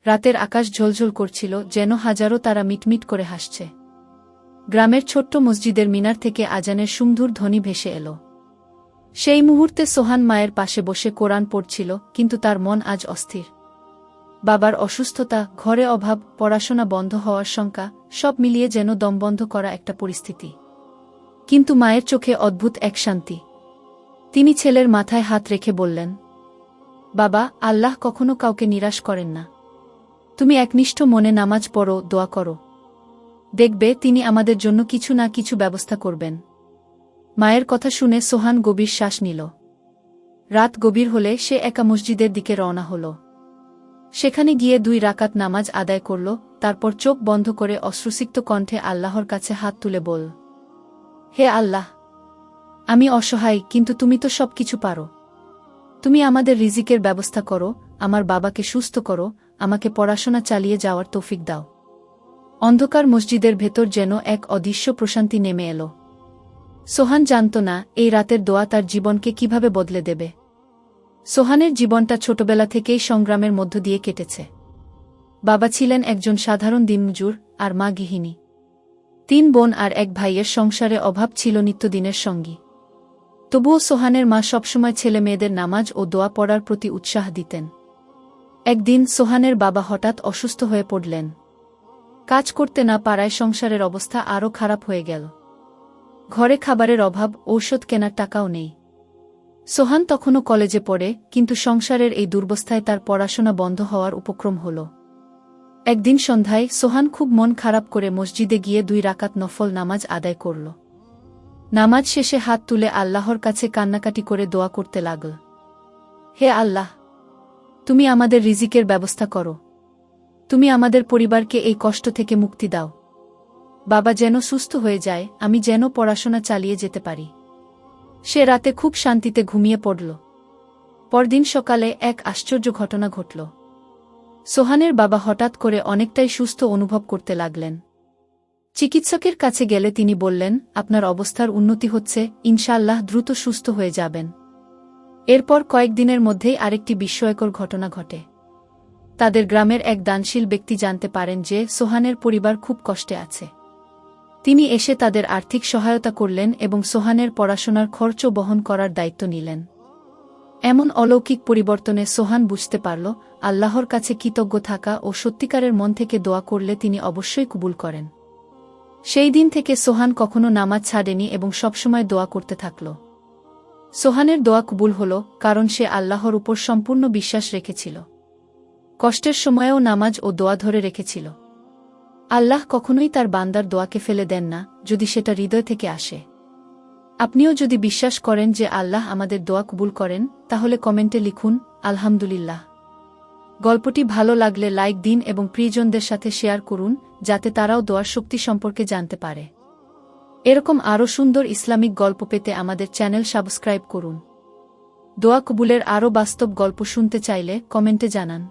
রাতের আকাশ ঝলঝল করছিল, যেন হাজারো তারা মিটমিট করে হাসছে। গ্রামের ছোট্ট মসজিদের মিনার থেকে আজানের সুমধুর ধ্বনি ভেসে এল। সেই মুহূর্তে সোহান মায়ের পাশে বসে কোরআন পড়ছিল, কিন্তু তার মন আজ অস্থির। বাবার অসুস্থতা, ঘরে অভাব, পড়াশোনা বন্ধ হওয়ার শঙ্কা, সব মিলিয়ে যেন দমবন্ধ করা একটা পরিস্থিতি। কিন্তু মায়ের চোখে অদ্ভুত এক শান্তি। তিনি ছেলের মাথায় হাত রেখে বললেন, বাবা, আল্লাহ কখনো কাউকে নিরাশ করেন না। তুমি একনিষ্ঠ মনে নামাজ পড়ো, দোয়া করো। দেখবে তিনি আমাদের জন্য কিছু না কিছু ব্যবস্থা করবেন। মায়ের কথা শুনে সোহান গভীর শ্বাস নিল। রাত গভীর হলে সে একা মসজিদের দিকে রওনা হল। সেখানে গিয়ে 2 রাকাত নামাজ আদায় করল, তারপর চোখ বন্ধ করে অশ্রুসিক্ত কণ্ঠে আল্লাহর কাছে হাত তুলে বল, হে আল্লাহ, আমি অসহায়, কিন্তু তুমি তো সব কিছু পারো। তুমি আমাদের রিজিকের ব্যবস্থা করো, আমার বাবাকে সুস্থ করো, আমাকে পড়াশোনা চালিয়ে যাওয়ার তৌফিক দাও। অন্ধকার মসজিদের ভেতর যেন এক অদৃশ্য প্রশান্তি নেমে এলো। সোহান জানত না এই রাতের দোয়া তার জীবনকে কিভাবে বদলে দেবে। সোহানের জীবনটা ছোটবেলা থেকেই সংগ্রামের মধ্য দিয়ে কেটেছে। বাবা ছিলেন একজন সাধারণ দিনমজুর, আর মা গৃহিণী। 3 বোন আর 1 ভাইয়ের সংসারে অভাব ছিল নিত্যদিনের সঙ্গী। তবুও সোহানের মা সবসময় ছেলে মেয়েদের নামাজ ও দোয়া পড়ার প্রতি উৎসাহ দিতেন। একদিন সোহানের বাবা হঠাৎ অসুস্থ হয়ে পড়লেন। কাজ করতে না পারায় সংসারের অবস্থা আরও খারাপ হয়ে গেল। ঘরে খাবারের অভাব, ঔষধ কেনার টাকাও নেই। সোহান তখনও কলেজে পড়ে, কিন্তু সংসারের এই দুর্বস্থায় তার পড়াশোনা বন্ধ হওয়ার উপক্রম হল। একদিন সন্ধ্যায় সোহান খুব মন খারাপ করে মসজিদে গিয়ে 2 রাকাত নফল নামাজ আদায় করল। নামাজ শেষে হাত তুলে আল্লাহর কাছে কান্নাকাটি করে দোয়া করতে লাগল, হে আল্লাহ, তুমি আমাদের রিজিকের ব্যবস্থা করো। তুমি আমাদের পরিবারকে এই কষ্ট থেকে মুক্তি দাও। বাবা যেন সুস্থ হয়ে যায়, আমি যেন পড়াশোনা চালিয়ে যেতে পারি। সে রাতে খুব শান্তিতে ঘুমিয়ে পড়ল। পরদিন সকালে এক আশ্চর্য ঘটনা ঘটল। সোহানের বাবা হঠাৎ করে অনেকটাই সুস্থ অনুভব করতে লাগলেন। চিকিৎসকের কাছে গেলে তিনি বললেন, আপনার অবস্থার উন্নতি হচ্ছে, ইনশাআল্লাহ দ্রুত সুস্থ হয়ে যাবেন। এরপর কয়েকদিনের মধ্যেই আরেকটি বিস্ময়কর ঘটনা ঘটে। তাদের গ্রামের এক দানশীল ব্যক্তি জানতে পারেন যে সোহানের পরিবার খুব কষ্টে আছে। তিনি এসে তাদের আর্থিক সহায়তা করলেন এবং সোহানের পড়াশোনার খরচও বহন করার দায়িত্ব নিলেন। এমন অলৌকিক পরিবর্তনে সোহান বুঝতে পারল, আল্লাহর কাছে কৃতজ্ঞ থাকা ও সত্যিকারের মন থেকে দোয়া করলে তিনি অবশ্যই কবুল করেন। সেই দিন থেকে সোহান কখনো নামাজ ছাড়েনি এবং সবসময় দোয়া করতে থাকল। সোহানের দোয়া কবুল হল, কারণ সে আল্লাহর উপর সম্পূর্ণ বিশ্বাস রেখেছিল। কষ্টের সময়েও নামাজ ও দোয়া ধরে রেখেছিল। আল্লাহ কখনোই তার বান্দার দোয়াকে ফেলে দেন না, যদি সেটা হৃদয় থেকে আসে। আপনিও যদি বিশ্বাস করেন যে আল্লাহ আমাদের দোয়া কবুল করেন, তাহলে কমেন্টে লিখুন, আলহামদুলিল্লাহ। গল্পটি ভালো লাগলে লাইক দিন এবং প্রিয়জনদের সাথে শেয়ার করুন, যাতে তারাও দোয়ার শক্তি সম্পর্কে জানতে পারে। এরকম আরও সুন্দর ইসলামিক গল্প পেতে আমাদের চ্যানেল সাবস্ক্রাইব করুন। দোয়া কবুলের আরও বাস্তব গল্প শুনতে চাইলে কমেন্টে জানান।